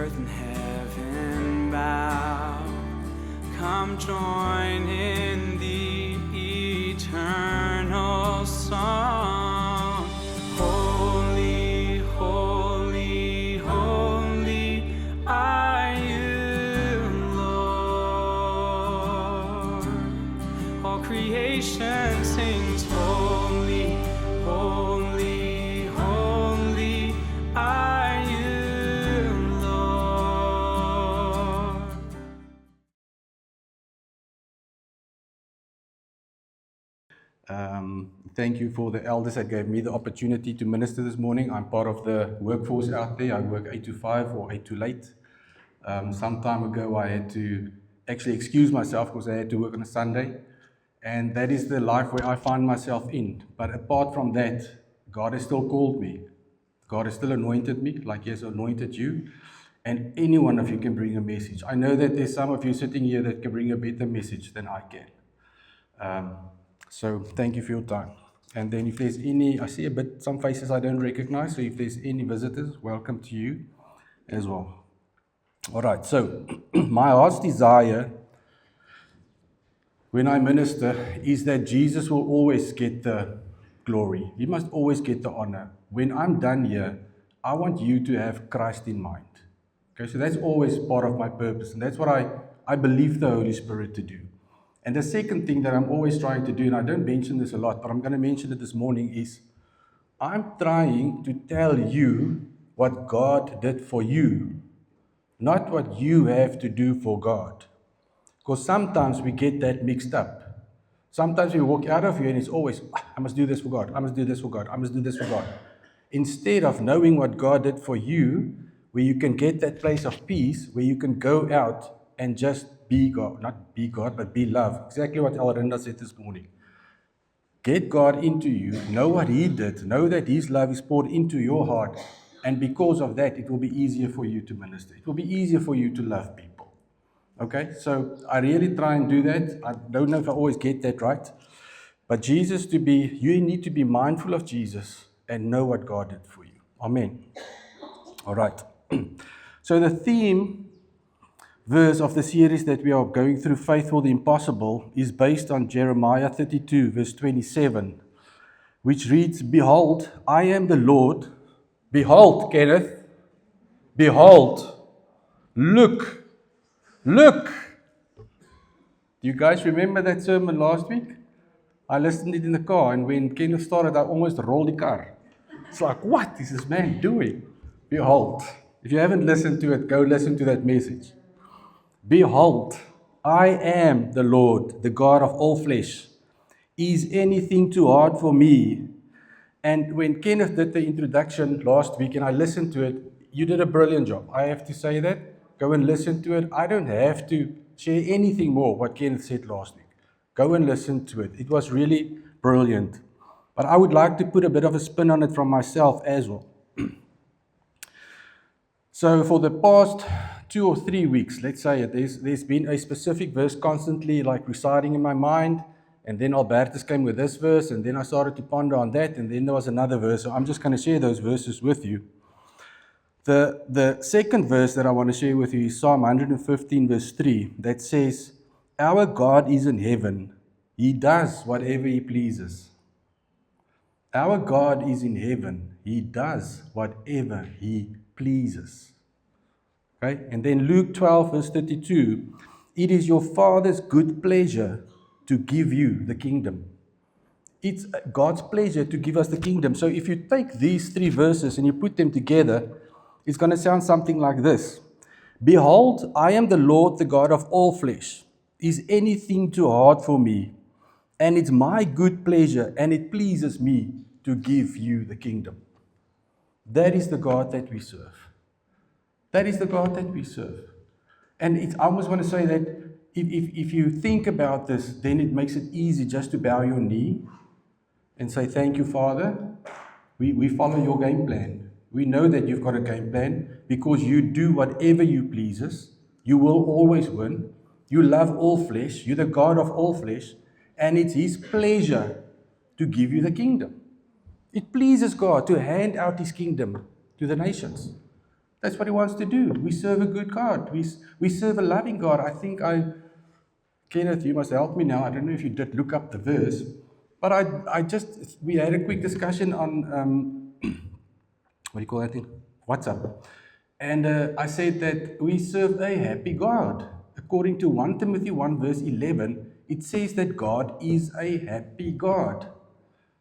earth and heaven bow. Come join in the eternal song. Holy, holy, holy are you, Lord. All creation sings holy, holy, holy are you, Lord. Thank you for the elders that gave me the opportunity to minister this morning. I'm part of the workforce out there. I work 8 to 5 or 8 to late. Some time ago, I had to actually excuse myself because I had to work on a Sunday. And that is the life where I find myself in. But apart from that, God has still called me. God has still anointed me like He has anointed you. And any one of you can bring a message. I know that there's some of you sitting here that can bring a better message than I can. So thank you for your time. And then if there's any, I see some faces I don't recognize. So if there's any visitors, welcome to you as well. All right, so my heart's desire when I minister is that Jesus will always get the glory. He must always get the honor. When I'm done here, I want you to have Christ in mind. Okay, so that's always part of my purpose. And that's what I believe the Holy Spirit to do. And the second thing that I'm always trying to do, and I don't mention this a lot, but I'm going to mention it this morning, is I'm trying to tell you what God did for you, not what you have to do for God. Because sometimes we get that mixed up. Sometimes we walk out of here and it's always, I must do this for God, I must do this for God, I must do this for God. Instead of knowing what God did for you, where you can get that place of peace, where you can go out and just be God, not be God, but be love. Exactly what Elrinda said this morning. Get God into you, know what He did, know that His love is poured into your heart, and because of that, it will be easier for you to minister. It will be easier for you to love people. Okay, so I really try and do that. I don't know if I always get that right, but you need to be mindful of Jesus and know what God did for you. Amen. All right. So the theme verse of the series that we are going through, Faith for the Impossible, is based on Jeremiah 32, verse 27, which reads, Behold, I am the Lord. Behold, Kenneth. Behold. Look. Look. Do you guys remember that sermon last week? I listened to it in the car, and when Kenneth started, I almost rolled the car. It's like, what is this man doing? Behold. If you haven't listened to it, go listen to that message. Behold, I am the Lord, the God of all flesh. Is anything too hard for me? And when Kenneth did the introduction last week and I listened to it, you did a brilliant job. I have to say that. Go and listen to it. I don't have to share anything more what Kenneth said last week. Go and listen to it. It was really brilliant. But I would like to put a bit of a spin on it from myself as well. So for the past 2 or 3 weeks, let's say there's been a specific verse constantly like residing in my mind, and then Albertus came with this verse, and then I started to ponder on that, and then there was another verse. So I'm just going to share those verses with you. The second verse that I want to share with you is Psalm 115, verse 3, that says, Our God is in heaven. He does whatever He pleases. Our God is in heaven. He does whatever He pleases. Okay? And then Luke 12, verse 32, it is your Father's good pleasure to give you the kingdom. It's God's pleasure to give us the kingdom. So if you take these 3 verses and you put them together, it's going to sound something like this. Behold, I am the Lord, the God of all flesh. Is anything too hard for me? And it's my good pleasure, and it pleases me to give you the kingdom. That is the God that we serve. That is the God that we serve. And I almost want to say that if you think about this, then it makes it easy just to bow your knee and say, thank you, Father. We follow your game plan. We know that you've got a game plan because you do whatever you pleases. You will always win. You love all flesh. You're the God of all flesh. And it's His pleasure to give you the kingdom. It pleases God to hand out His kingdom to the nations. That's what he wants to do. We serve a good God. We serve a loving God. Kenneth, you must help me now. I don't know if you did look up the verse, but we had a quick discussion on, what do you call that thing? WhatsApp. And I said that we serve a happy God. According to 1 Timothy 1 verse 11, it says that God is a happy God.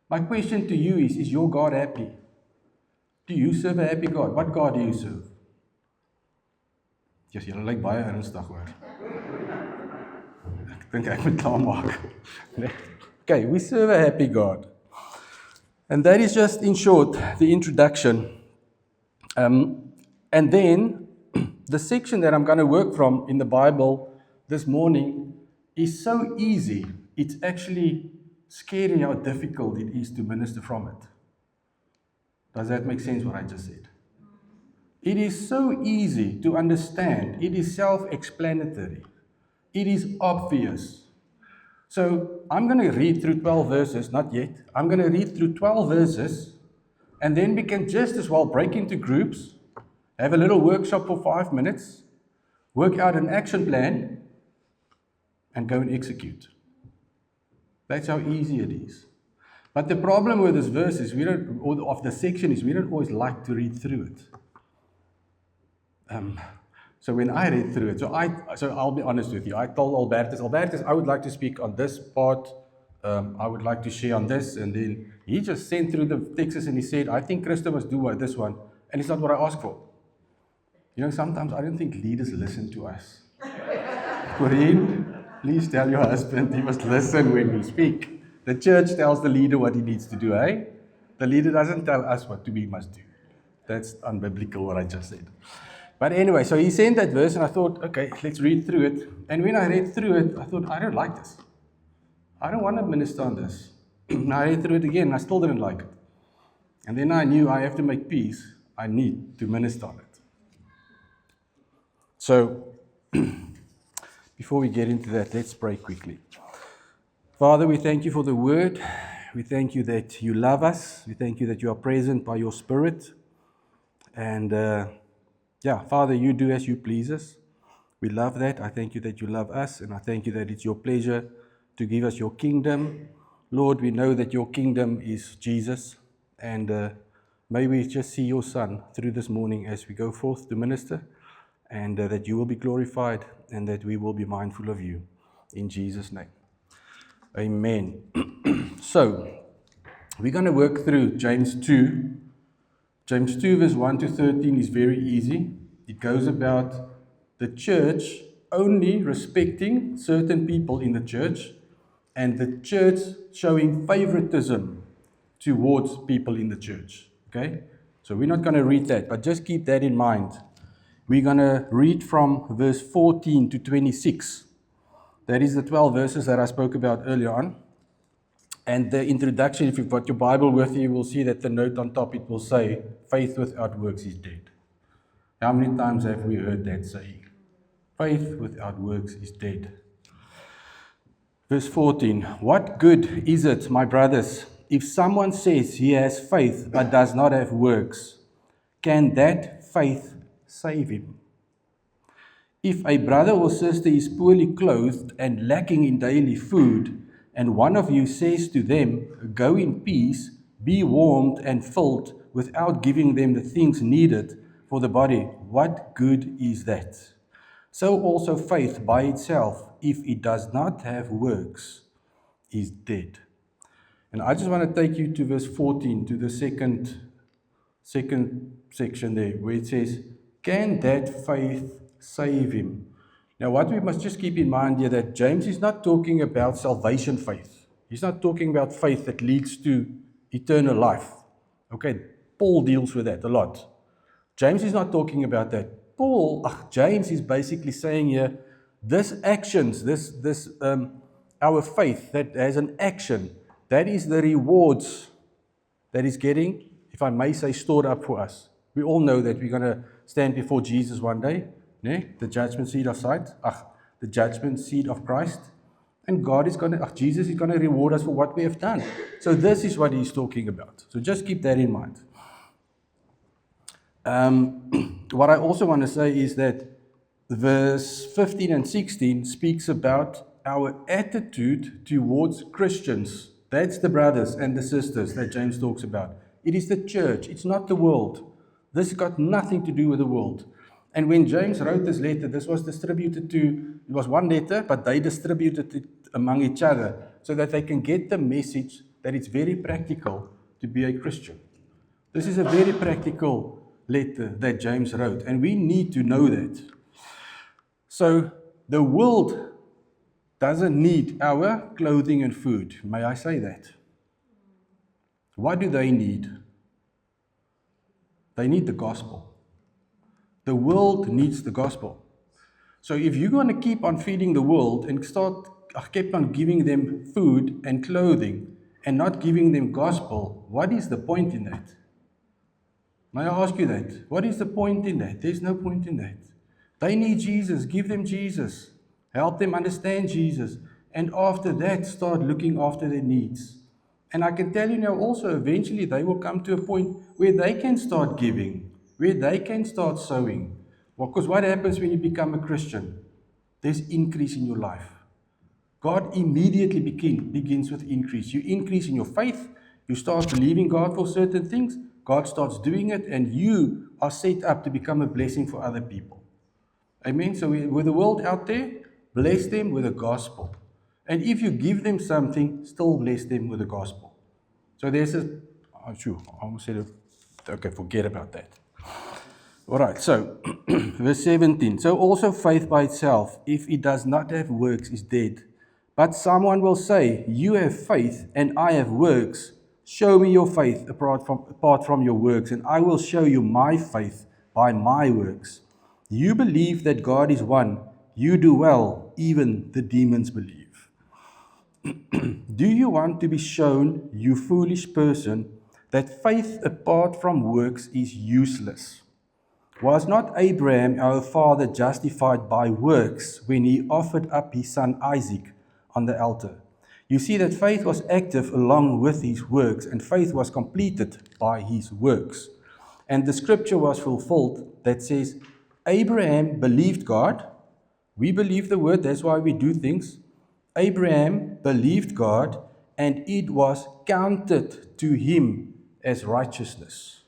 My question to you is your God happy? Do you serve a happy God? What God do you serve? Yes, julle lyk baie ernstig hoor. Ek dink ek moet klaarmaak. Okay, we serve a happy God. And that is just, in short, the introduction. And then, the section that I'm going to work from in the Bible this morning is so easy, it's actually scary how difficult it is to minister from it. Does that make sense what I just said? It is so easy to understand. It is self-explanatory. It is obvious. So I'm going to read through 12 verses, not yet. I'm going to read through 12 verses, and then we can just as well break into groups, have a little workshop for 5 minutes, work out an action plan, and go and execute. That's how easy it is. But the problem with this verse is we don't always like to read through it. So when I read through it, so I'll be honest with you. I told Albertus, I would like to speak on this part. I would like to share on this, and then he just sent through the texts and he said, I think Christo must do this one, and it's not what I asked for. You know, sometimes I don't think leaders listen to us. Corinne, please tell your husband he must listen when we speak. The church tells the leader what he needs to do, eh? The leader doesn't tell us what we must do. That's unbiblical what I just said. But anyway, so he sent that verse and I thought, okay, let's read through it. And when I read through it, I thought, I don't like this. I don't want to minister on this. And I read through it again and I still didn't like it. And then I knew I have to make peace. I need to minister on it. So, before we get into that, let's pray quickly. Father, we thank you for the word. We thank you that you love us. We thank you that you are present by your Spirit. And Father, you do as you please us. We love that. I thank you that you love us. And I thank you that it's your pleasure to give us your kingdom. Lord, we know that your kingdom is Jesus. And may we just see your Son through this morning as we go forth to minister. And that you will be glorified and that we will be mindful of you. In Jesus' name. Amen. So, we're going to work through James 2. James 2 verse 1 to 13 is very easy. It goes about the church only respecting certain people in the church and the church showing favoritism towards people in the church. Okay? So we're not going to read that, but just keep that in mind. We're going to read from verse 14 to 26. That is the 12 verses that I spoke about earlier on. And the introduction, if you've got your Bible with you, you will see that the note on top, it will say, faith without works is dead. How many times have we heard that saying? Faith without works is dead. Verse 14, what good is it, my brothers, if someone says he has faith but does not have works? Can that faith save him? If a brother or sister is poorly clothed and lacking in daily food, and one of you says to them, go in peace, be warmed and filled, without giving them the things needed for the body, what good is that? So also faith by itself, if it does not have works, is dead. And I just want to take you to verse 14, to the second section there, where it says, can that faith save him? Now, what we must just keep in mind here, that James is not talking about salvation faith. He's not talking about faith that leads to eternal life. Okay, Paul deals with that a lot. James is not talking about that. James is basically saying here, this actions, our faith that has an action, that is the rewards that is getting, if I may say, stored up for us. We all know that we're going to stand before Jesus one day. The judgment seat of the judgment seat of Christ, and Jesus is going to reward us for what we have done. So this is what he's talking about. So just keep that in mind. What I also want to say is that verse 15 and 16 speaks about our attitude towards Christians. That's the brothers and the sisters that James talks about. It is the church, it's not the world. This has got nothing to do with the world. And when James wrote this letter, this was distributed to, it was one letter, but they distributed it among each other so that they can get the message that it's very practical to be a Christian. This is a very practical letter that James wrote, and we need to know that. So the world doesn't need our clothing and food. May I say that? What do they need? They need the gospel. The world needs the gospel. So if you're going to keep on feeding the world and keep on giving them food and clothing and not giving them gospel, what is the point in that? May I ask you that? What is the point in that? There's no point in that. They need Jesus. Give them Jesus. Help them understand Jesus. And after that, start looking after their needs. And I can tell you now also, eventually they will come to a point where they can start giving, where they can start sowing. Because what happens when you become a Christian? There's increase in your life. God immediately begins with increase. You increase in your faith. You start believing God for certain things. God starts doing it, and you are set up to become a blessing for other people. Amen? So with the world out there, bless them with the gospel. And if you give them something, still bless them with the gospel. So there's I almost said it. Okay, forget about that. All right, so verse 17. So also faith by itself, if it does not have works, is dead. But someone will say, you have faith and I have works. Show me your faith apart from your works, and I will show you my faith by my works. You believe that God is one. You do well. Even the demons believe. Do you want to be shown, you foolish person, that faith apart from works is useless? Was not Abraham, our father, justified by works when he offered up his son Isaac on the altar? You see that faith was active along with his works, and faith was completed by his works. And the scripture was fulfilled that says, Abraham believed God. We believe the word, that's why we do things. Abraham believed God, and it was counted to him as righteousness.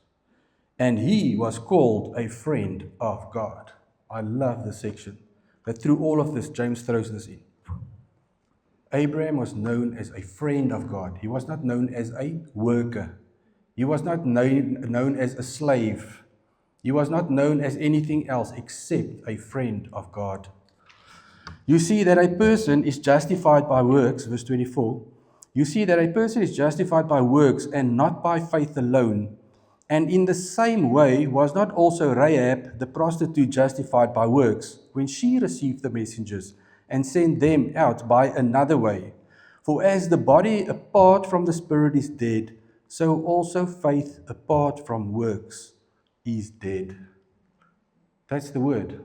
And he was called a friend of God. I love this section. That through all of this, James throws this in. Abraham was known as a friend of God. He was not known as a worker. He was not known as a slave. He was not known as anything else except a friend of God. You see that a person is justified by works, verse 24. You see that a person is justified by works and not by faith alone. And in the same way was not also Rahab the prostitute justified by works when she received the messengers and sent them out by another way. For as the body apart from the spirit is dead, so also faith apart from works is dead. That's the word.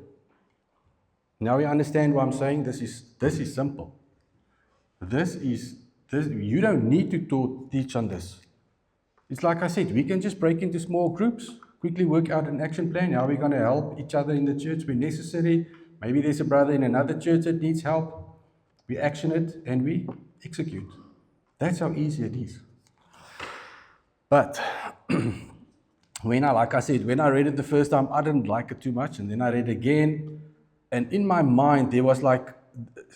Now you understand what I'm saying? This is simple. You don't need to teach on this. It's like I said, we can just break into small groups, quickly work out an action plan, how we're going to help each other in the church when necessary. Maybe there's a brother in another church that needs help. We action it and we execute. That's how easy it is. But when I read it the first time, I didn't like it too much. And then I read it again. And in my mind, there was like,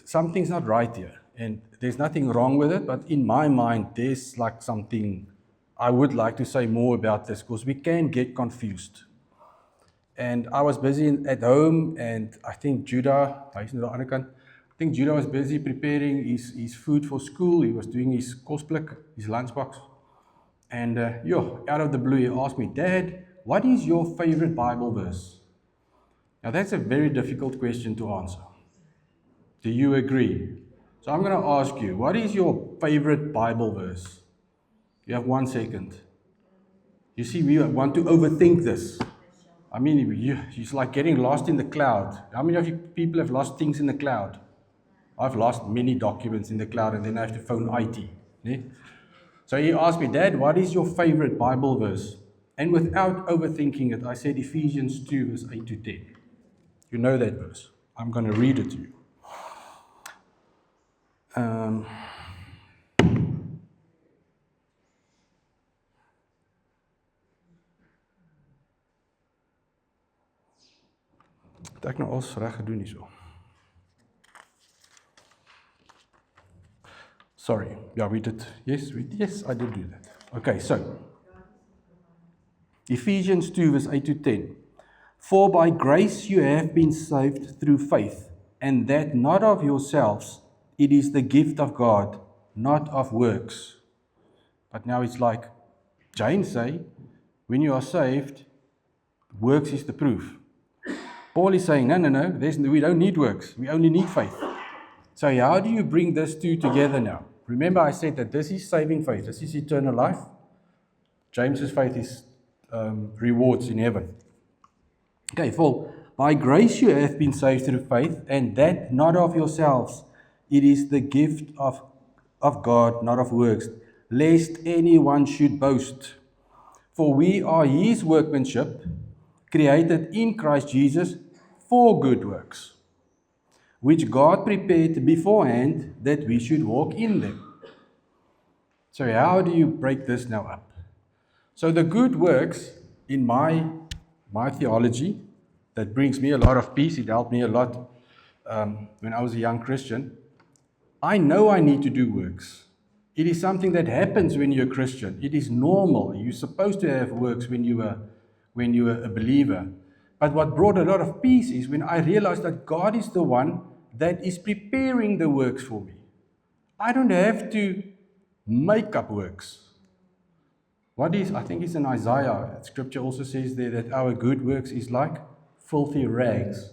something's not right here. And there's nothing wrong with it. But in my mind, there's like something I would like to say more about this, because we can get confused. And I was busy at home, and I think Judah was busy preparing his food for school. He was doing his kosblik, his lunchbox. And out of the blue, he asked me, Dad, what is your favorite Bible verse? Now, that's a very difficult question to answer. Do you agree? So I'm going to ask you, what is your favorite Bible verse? You have 1 second. You see, we want to overthink this. I mean, it's like getting lost in the cloud. How many of you people have lost things in the cloud? I've lost many documents in the cloud, and then I have to phone IT. So he asked me, Dad, what is your favorite Bible verse? And without overthinking it, I said Ephesians 2, verse 8 to 10. You know that verse. I'm going to read it to you. Het ek nou alles reg gedoen hierso. Sorry. Yeah, we did. Yes, I did do that. Okay, so Ephesians 2, verse 8 to 10. For by grace you have been saved through faith, and that not of yourselves, it is the gift of God, not of works. But now it's like James say, when you are saved, works is the proof. Paul is saying, no, we don't need works. We only need faith. So how do you bring these two together now? Remember I said that this is saving faith. This is eternal life. James's faith is rewards in heaven. Okay, for by grace you have been saved through faith, and that not of yourselves. It is the gift of God, not of works, lest anyone should boast. For we are his workmanship, created in Christ Jesus for good works, which God prepared beforehand that we should walk in them. So how do you break this now up? So the good works, in my theology, that brings me a lot of peace. It helped me a lot when I was a young Christian. I know I need to do works. It is something that happens when you're a Christian. It is normal. You're supposed to have works when you are a believer. But what brought a lot of peace is when I realized that God is the one that is preparing the works for me. I don't have to make up works. I think it's in Isaiah, scripture also says there that our good works is like filthy rags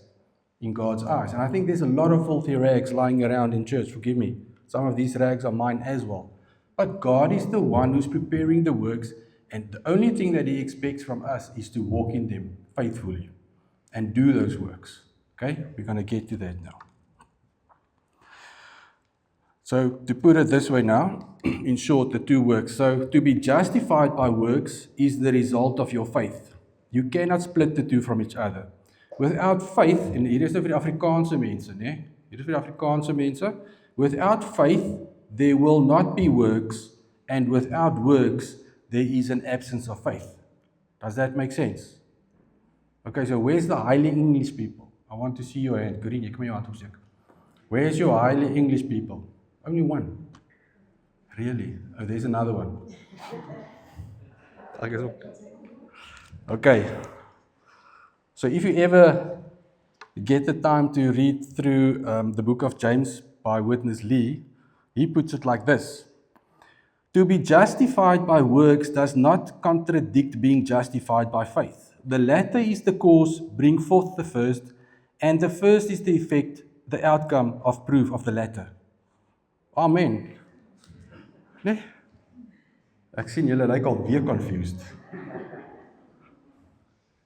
in God's eyes. And I think there's a lot of filthy rags lying around in church, forgive me. Some of these rags are mine as well. But God is the one who's preparing the works, and the only thing that He expects from us is to walk in them faithfully and do those works. Okay, we're going to get to that now. So to put it this way now, in short, the two works. So to be justified by works is the result of your faith. You cannot split the two from each other. Without faith, en hier is nou vir die Afrikaanse mense, né? Hier is vir die Afrikaanse mense. Without faith, there will not be works, and without works, there is an absence of faith. Does that make sense? Okay, so where's the highly English people? I want to see your hand. Corine, jy kan my hand opsteek. Where's your highly English people? Only one. Really? Oh, there's another one. Okay. So if you ever get the time to read through the book of James by Witness Lee, he puts it like this. To be justified by works does not contradict being justified by faith. The latter is the cause, bring forth the first, and the first is the effect, the outcome of proof of the latter. Amen. Nee? Ek sien julle lyk al weer confused.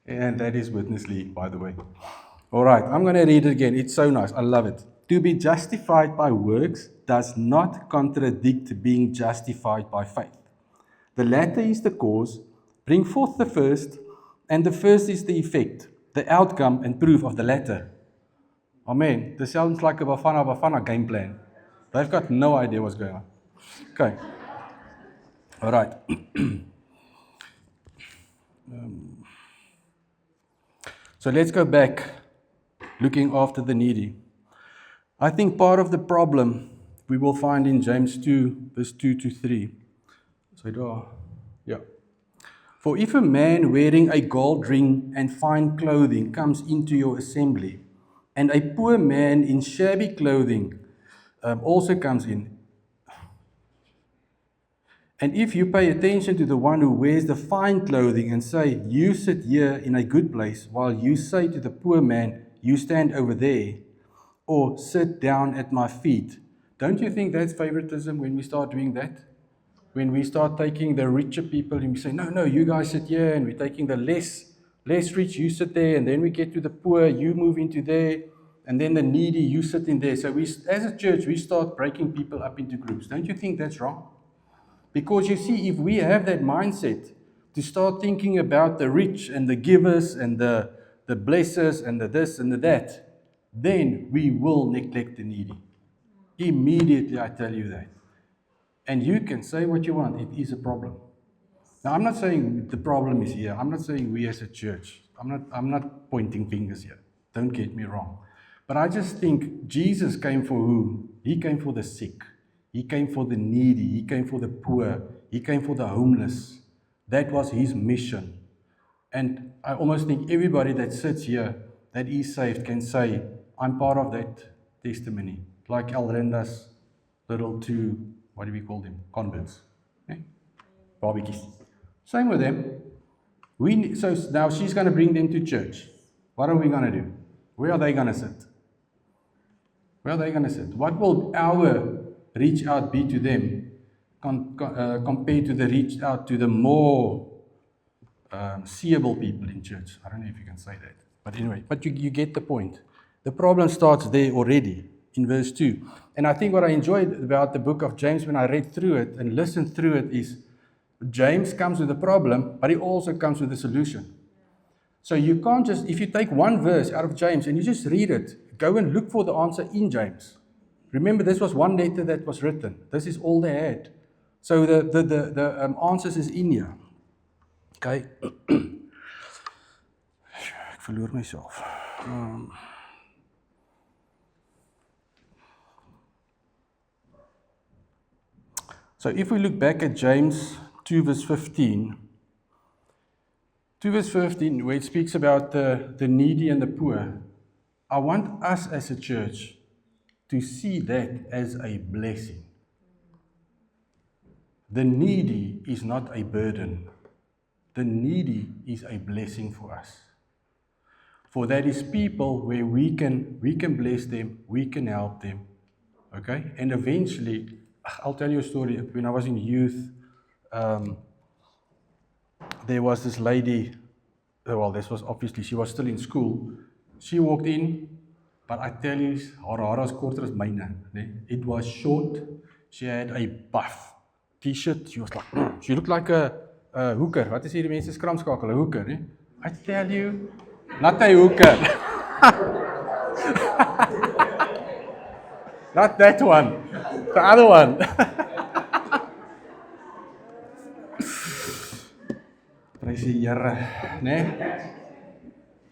And that is Witness Lee, by the way. All right, I'm going to read it again. It's so nice. I love it. To be justified by works does not contradict being justified by faith. The latter is the cause, bring forth the first, and the first is the effect, the outcome and proof of the latter. Amen. This sounds like a Bafana game plan. They've got no idea what's going on. Okay. All right. So let's go back, looking after the needy. I think part of the problem we will find in James 2, verse 2 to 3. So, yeah. For if a man wearing a gold ring and fine clothing comes into your assembly, and a poor man in shabby clothing also comes in, and if you pay attention to the one who wears the fine clothing and say, you sit here in a good place, while you say to the poor man, you stand over there, or sit down at my feet. Don't you think that's favoritism when we start doing that? When we start taking the richer people and we say, no, you guys sit here, and we're taking the less rich, you sit there, and then we get to the poor, you move into there, and then the needy, you sit in there. So we, as a church, we start breaking people up into groups. Don't you think that's wrong? Because you see, if we have that mindset, to start thinking about the rich and the givers and the blessers and the this and the that, then we will neglect the needy. Immediately, I tell you that. And you can say what you want, it is a problem. Now, I'm not saying the problem is here. I'm not saying we as a church. I'm not pointing fingers here. Don't get me wrong. But I just think Jesus came for who? He came for the sick. He came for the needy. He came for the poor. He came for the homeless. That was his mission. And I almost think everybody that sits here that is saved can say, I'm part of that testimony. Like Alrenda's little two, what do we call them? Converts. Eh? Barbecues. Same with them. So now she's going to bring them to church. What are we going to do? Where are they going to sit? Where are they going to sit? What will our reach out be to them compared to the reach out to the more seeable people in church? I don't know if you can say that. But anyway, but you get the point. The problem starts there already in verse 2. And I think what I enjoyed about the book of James when I read through it and listened through it is James comes with a problem, but he also comes with a solution. So you can't just, if you take one verse out of James and you just read it, go and look for the answer in James. Remember, this was one letter that was written. This is all they had. So the answers is in here. Okay. Ek verloor myself. So if we look back at James 2 verse 15, 2 verse 15, where it speaks about the needy and the poor, I want us as a church to see that as a blessing. The needy is not a burden. The needy is a blessing for us. For that is people where we can bless them, we can help them. Okay? And eventually, I'll tell you a story. When I was in youth, there was this lady, well, this was obviously, she was still in school. She walked in, but I tell you, her hair was korter as myne. It was short. She had a buff t-shirt. She was like, she looked like a hooker. Wat is hier die mense skramskakel? A hooker, né? I tell you, not a hooker. Not that one. The other one. Praise the Here, né?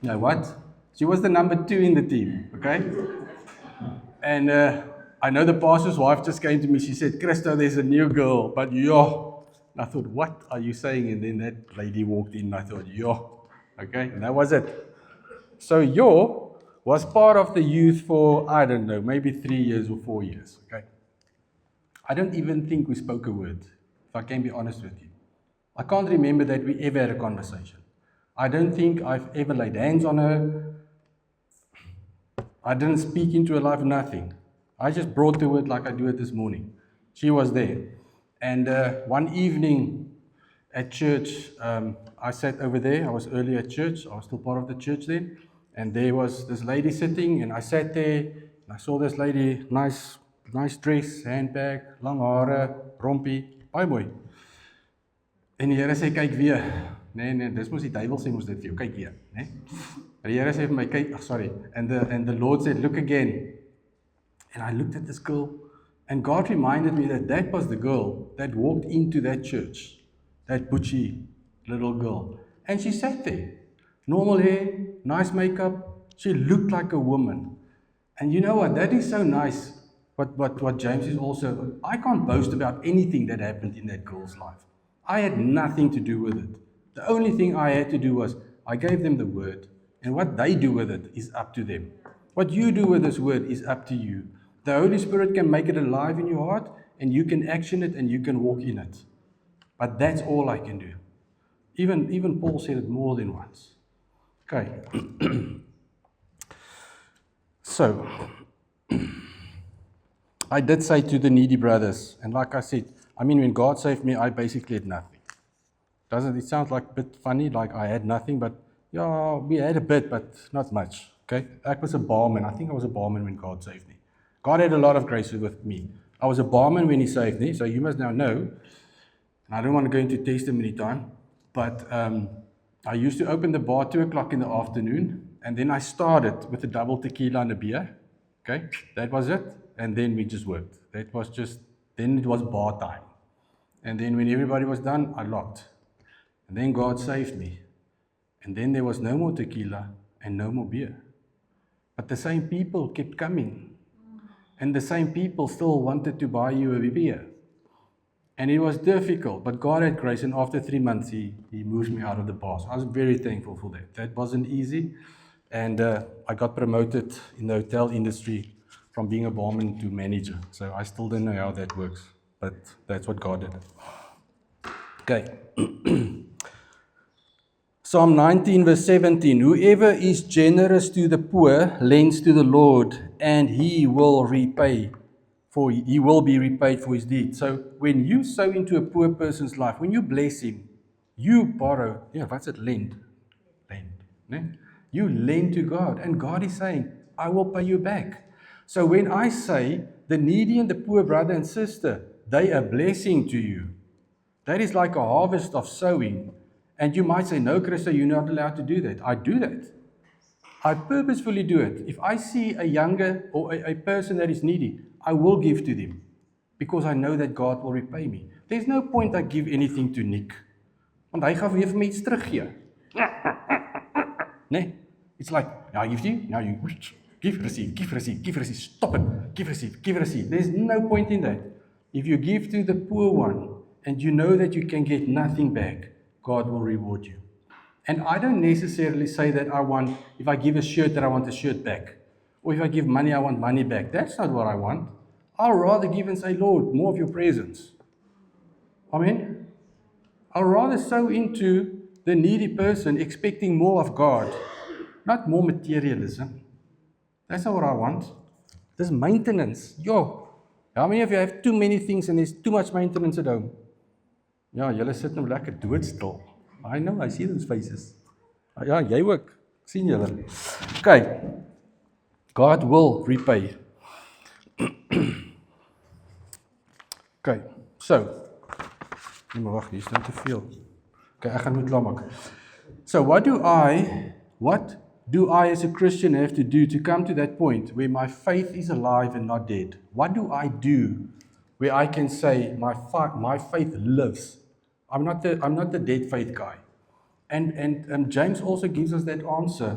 Now what? She was the number 2 in the team, okay? And I know the pastor's wife just came to me. She said, Christo, there's a new girl, but yo. And I thought, what are you saying? And then that lady walked in and I thought, yo. Okay, and that was it. So yo was part of the youth for, I don't know, maybe 3 years or 4 years, okay? I don't even think we spoke a word, if I can be honest with you. I can't remember that we ever had a conversation. I don't think I've ever laid hands on her. I didn't speak into her life, nothing. I just brought the word like I do it this morning. She was there. And one evening at church, I sat over there. I was early at church. I was still part of the church then. And there was this lady sitting, and I sat there, and I saw this lady, nice dress, handbag, lang hare, rompie, baie mooi. En die Here sê, kyk weer. Nee, dis mos die duiwel sê mos dit vir jou, kyk weer, né? Die Here sê vir my, kyk, and the Lord said, look again. And I looked at this girl, and God reminded me that was the girl that walked into that church, that butchy little girl. And she sat there. Normal hair, nice makeup. She looked like a woman. And you know what? That is so nice. What James is also, I can't boast about anything that happened in that girl's life. I had nothing to do with it. The only thing I had to do was, I gave them the word. And what they do with it is up to them. What you do with this word is up to you. The Holy Spirit can make it alive in your heart, and you can action it, and you can walk in it. But that's all I can do. Even Paul said it more than once. Okay. So, I did say to the needy brothers, and like I said, I mean, when God saved me, I basically had nothing. Doesn't it sound like a bit funny, like I had nothing, but yeah, we had a bit, but not much. Okay? I was a barman. I think I was a barman when God saved me. God had a lot of grace with me. I was a barman when He saved me, so you must now know, and I don't want to go into testimony time, But I used to open the bar 2 o'clock in the afternoon, and then I started with a double tequila and a beer. Okay, that was it. And then we just worked. Then it was bar time. And then when everybody was done, I locked. And then God saved me. And then there was no more tequila and no more beer. But the same people kept coming. And the same people still wanted to buy you a beer. And it was difficult, but God had grace, and after 3 months, He moved me out of the bar. So I was very thankful for that. That wasn't easy, and I got promoted in the hotel industry from being a barman to manager. So I still don't know how that works, but that's what God did. Okay. Psalm 19, verse 17. Whoever is generous to the poor lends to the Lord, and He will repay. For he will be repaid for his deed. So when you sow into a poor person's life, when you bless him, you borrow. Yeah, what's it? Lend. Ne? You lend to God. And God is saying, I will pay you back. So when I say the needy and the poor brother and sister, they are a blessing to you. That is like a harvest of sowing. And you might say, no, Christo, you're not allowed to do that. I do that. I purposefully do it. If I see a younger or a person that is needy, I will give to them because I know that God will repay me. There's no point I give anything to Nick. Want hy gaan weer vir my iets teruggee. Nee, it's like, now I give to you, now you give, receive, give, receive, give, receive, stop it, give, receive, give, receive. There's no point in that. If you give to the poor one and you know that you can get nothing back, God will reward you. And I don't necessarily say that if I give a shirt, that I want a shirt back. Or if I give money, I want money back. That's not what I want. I'll rather give and say, Lord, more of your presence. Amen? I'll rather sow into the needy person expecting more of God, not more materialism. That's not what I want. This maintenance. How many of you have too many things and there's too much maintenance at home? Ja, julle sit nou lekker doodstil. I know, I see those faces. Ja, jy ook. Sien julle. Okay. God will repay. Okay, so. Nee, maar wacht, hier is nou te veel. Okay, ek gaan moet klaar maak. So, what do I as a Christian have to do to come to that point where my faith is alive and not dead? What do I do where I can say my faith lives? I'm not the dead faith guy. And James also gives us that answer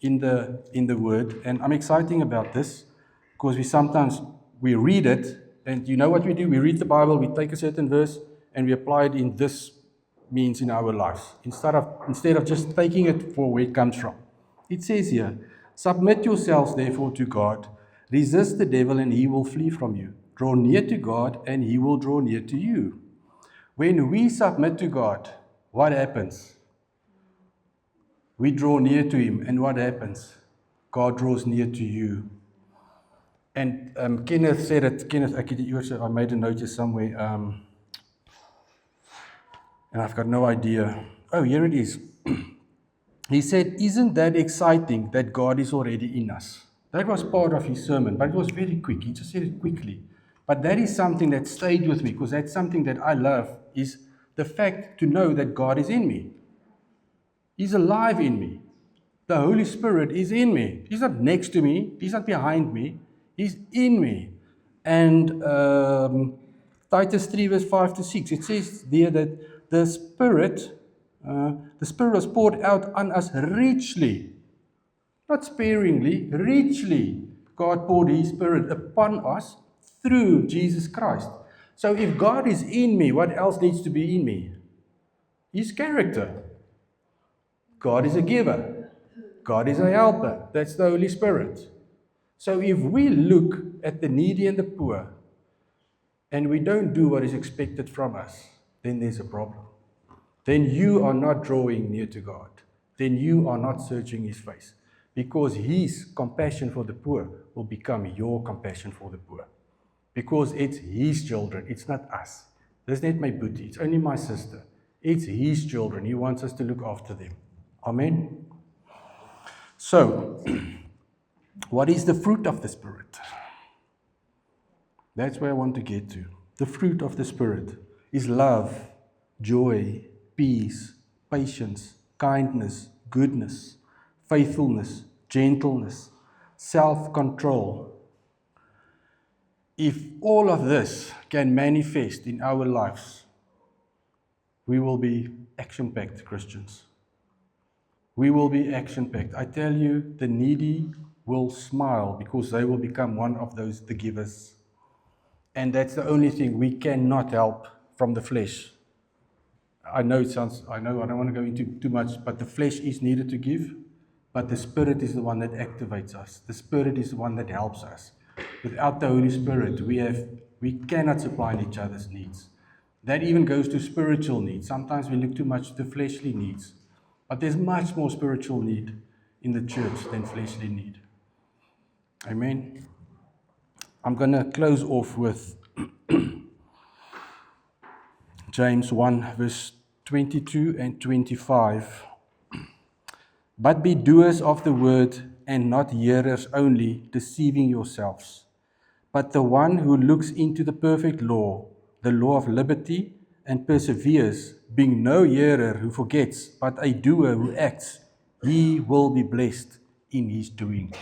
in the word, and I'm excited about this because we read it, and you know what we do? We read the Bible, we take a certain verse, and we apply it in this means in our lives instead of just taking it for where it comes from. It says here, submit yourselves therefore to God, resist the devil and he will flee from you. Draw near to God and he will draw near to you. When we submit to God, what happens? We draw near to Him, and what happens? God draws near to you. And Kenneth said it. I made a note here somewhere, and I've got no idea. Oh, here it is. He said, isn't that exciting that God is already in us? That was part of his sermon, but it was very quick. He just said it quickly. But that is something that stayed with me, because that's something that I love, is the fact to know that God is in me. He's alive in me. The Holy Spirit is in me. He's not next to me. He's not behind me. He's in me. And Titus 3 verse 5 to 6, it says there that the Spirit was poured out on us richly. Not sparingly, richly. God poured His Spirit upon us through Jesus Christ. So if God is in me, what else needs to be in me? His character. God is a giver. God is a helper. That's the Holy Spirit. So if we look at the needy and the poor, and we don't do what is expected from us, then there's a problem. Then you are not drawing near to God. Then you are not searching His face. Because His compassion for the poor will become your compassion for the poor. Because it's His children, it's not us. That's not my booty, it's only my sister. It's His children. He wants us to look after them. Amen? So, what is the fruit of the Spirit? That's where I want to get to. The fruit of the Spirit is love, joy, peace, patience, kindness, goodness, faithfulness, gentleness, self-control. If all of this can manifest in our lives, we will be action-packed Christians. We will be action-packed. I tell you, the needy will smile because they will become one of those, the givers. And that's the only thing we cannot help from the flesh. I know I don't want to go into too much, but the flesh is needed to give, but the Spirit is the one that activates us. The Spirit is the one that helps us. Without the Holy Spirit, we cannot supply each other's needs. That even goes to spiritual needs. Sometimes we look too much at the fleshly needs, but there's much more spiritual need in the church than fleshly need. Amen. I'm going to close off with James 1, verse 22 and 25. But be doers of the word and not hearers only, deceiving yourselves. But the one who looks into the perfect law, the law of liberty, and perseveres, being no hearer who forgets, but a doer who acts, he will be blessed in his doing.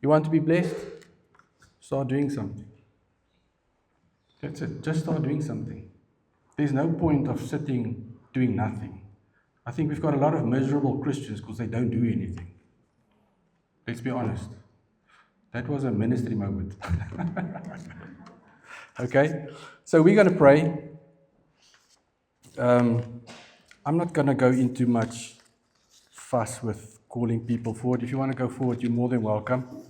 You want to be blessed? Start doing something. That's it. Just start doing something. There's no point of sitting doing nothing. I think we've got a lot of miserable Christians because they don't do anything. Let's be honest. That was a ministry moment. Okay? So we're going to pray. I'm not going to go into much fuss with calling people forward. If you want to go forward, you're more than welcome.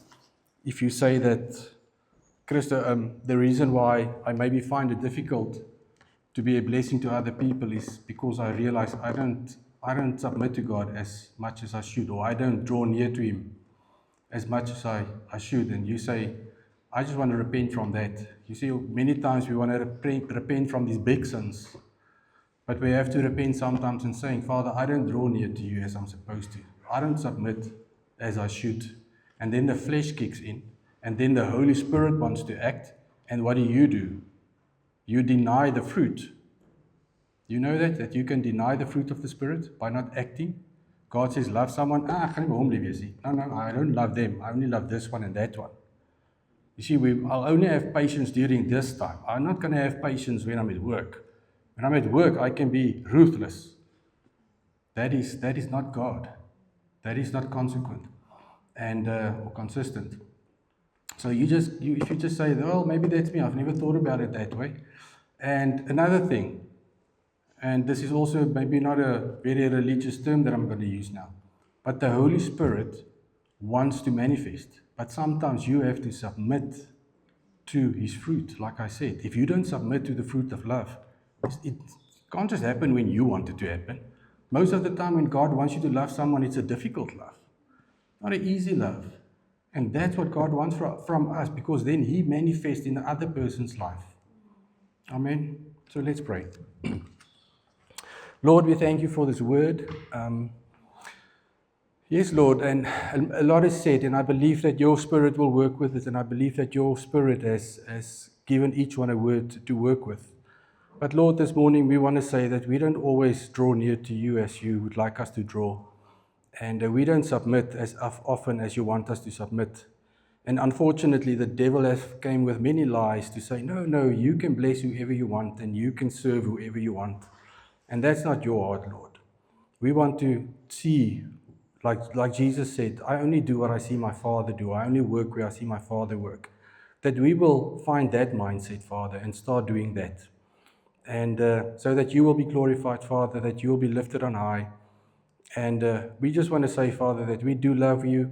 If you say that, Christo, the reason why I maybe find it difficult to be a blessing to other people is because I realize I don't submit to God as much as I should, or I don't draw near to Him as much as I should. And you say, I just want to repent from that. You see, many times we want to repent from these big sins, but we have to repent sometimes in saying, Father, I don't draw near to you as I'm supposed to. I don't submit as I should. And then the flesh kicks in, and then the Holy Spirit wants to act, and what do? You deny the fruit. You know that you can deny the fruit of the Spirit by not acting. God says, love someone. No, I don't love them. I only love this one and that one. You see, I'll only have patience during this time. I'm not going to have patience when I'm at work. When I'm at work, I can be ruthless. That is not God. That is not consequent and or consistent. So if you just say, well, maybe that's me. I've never thought about it that way. And another thing, and this is also maybe not a very religious term that I'm going to use now, but the Holy Spirit wants to manifest. But sometimes you have to submit to His fruit, like I said. If you don't submit to the fruit of love, it can't just happen when you want it to happen. Most of the time when God wants you to love someone, it's a difficult love, not an easy love. And that's what God wants from us, because then He manifests in the other person's life. Amen. So let's pray. Lord, we thank you for this word. Yes, Lord, and a lot is said, and I believe that your Spirit will work with it, and I believe that your Spirit has given each one a word to work with. But Lord, this morning we want to say that we don't always draw near to you as you would like us to draw. And we don't submit as often as you want us to submit. And unfortunately, the devil has came with many lies to say, no, you can bless whoever you want and you can serve whoever you want. And that's not your heart, Lord. We want to see, like Jesus said, I only do what I see my Father do. I only work where I see my Father work. That we will find that mindset, Father, and start doing that. And so that you will be glorified, Father, that you will be lifted on high. And we just want to say, Father, that we do love you,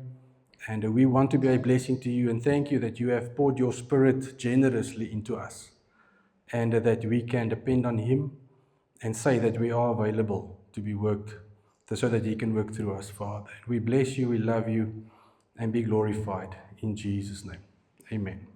and we want to be a blessing to you. And thank you that you have poured your Spirit generously into us, and that we can depend on Him and say that we are available to be worked, so that He can work through us, Father. We bless you, we love you, and be glorified in Jesus' name. Amen.